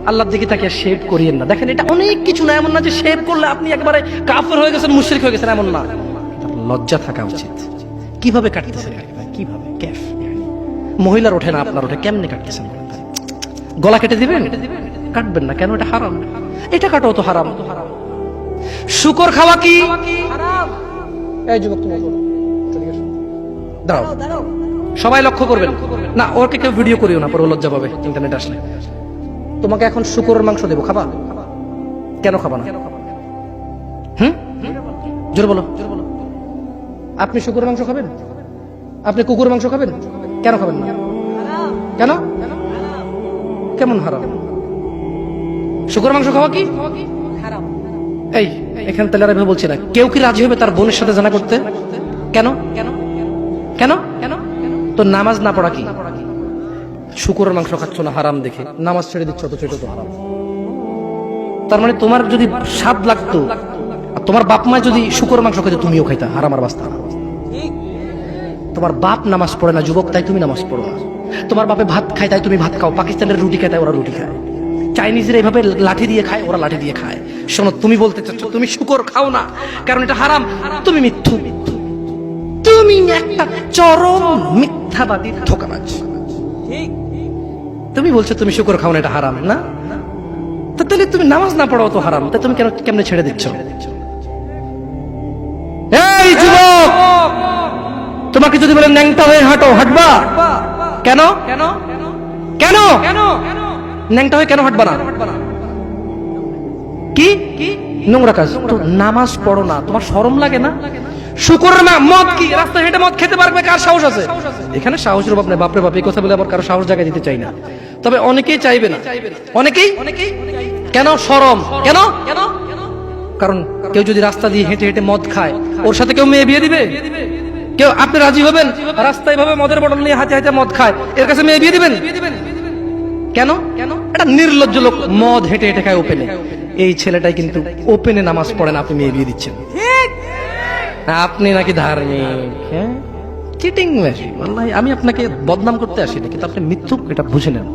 আল্লাহর দিকে তাকিয়ে শেভ করিয়েন না। দেখেন এটা অনেক কিছু না, এমন না যে শেভ করলে আপনি একবারে কাফের হয়ে গেছেন, মুশরিক হয়ে গেছেন, এমন না। লজ্জা থাকা উচিত। কিভাবে কাটতেছেন? কিভাবে ক্যাফ মহিলার ওঠে না, আপনার ওঠে, কেমনে কাটতেছেন? গলা কেটে দিবেন? কাটবেন না কেন? এটা হারাম। এটা কাটাও তো হারাম। শুকর খাওয়া কি হারাম? এই যুবক তুমি দাঁড়াও, সবাই লক্ষ্য করবেন না, ওকে কেউ ভিডিও করিও না, পরে লজ্জা পাবে ইন্টারনেট আসলে। তোমাকে এখন শুকরের মাংস দেবো, খাবা? কেন খাবা না? জোরে বলো। আপনি শুকরের মাংস খাবেন? আপনি কুকুরের মাংস খাবেন? কেন খাবেন না? কেন? কেমন হারাম? শুকরের মাংস খাওয়া কি হারাম? এই এখানে তেলার এভাবে বলছি না। কেউ কি রাজি হবে তার বোনের সাথে জানা করতে? কেন? কেন? কেন? কেন? তো নামাজ না পড়া কি? শুকরের মাংস খাচ্ছ না হারাম দেখে নামাজ ছেড়ে দিচ্ছ, তো সেটা তো হারাম। তার মানে তোমার যদি স্বাদ লাগতো আর তোমার বাপ মা যদি শুকরের মাংস খাইতো, তুমিও খাইতা, হারাম আর বাস্তা। তোমার বাপ নামাজ পড়ে না যুবক, তাই তুমি নামাজ পড়ো না। তোমার বাপে ভাত খায় তাই তুমি ভাত খাও। পাকিস্তানের রুটি খায় তাই ওরা রুটি খায়। চাইনিজরা এইভাবে লাঠি দিয়ে খায়, ওরা লাঠি দিয়ে খায়। শোনো, তুমি বলতে চাচ্ছ তুমি শুকর খাও না কারণ এটা হারাম, তুমি মিথ্যু। তুমি একটা চরম মিথ্যাবাদী, ধোঁকাবাজ। তুমি বলছো তুমি শুকর খাও না, এটা হারাম না? তাহলে তুমি নামাজ না পড়াও তো হারাম, তা তুমি কেন কেমনে ছেড়ে দিচ্ছ? এই যুবক, তোমাকে যদি বলে ন্যাংটা হয়ে হাঁটো, হাঁটবা? কেন? কেন? কেন? ন্যাংটা হয়ে কেন হাঁটবা না? কি নোংরা কাজ? তো নামাজ পড়ো না, তোমার শরম লাগে না? শুকরের মদ কি রাস্তায় হেঁটে মদ খেতে পারবে? কার সাহস আছে? এখানে সাহসের অভাব নেই। বাপরে বাপ, এই কথা বলে আবার কারো সাহস জায়গায় দিতে চাই না, তবে অনেকেই চাইবে না। অনেকেই কেন? শরম। কেন? কারণ কেউ যদি রাস্তা দিয়ে হেঁটে হেঁটে মদ খায়, ওর সাথে কেউ মেয়ে বিয়ে দিবে? কেউ? আপনি রাজি হবেন রাস্তায় ভাবে মদের বটল নিয়ে হাতে হাতে মদ খায়, এর কাছে মেয়ে বিয়ে দিবেন? কেন? এটা নির্লজ্জ লোক মদ হেঁটে হেঁটে খায় ওপেনে। এই ছেলেটাই কিন্তু ওপেনে নামাজ পড়ে না, আপনি মেয়ে বিয়ে দিচ্ছেন। আপনি নাকি ধার্মিক? হ্যাঁ, চিটিং মেশিন। আমি আপনাকে বদনাম করতে আসিনি, কিন্তু আপনি মিথ্যুক, এটা বুঝে নেন।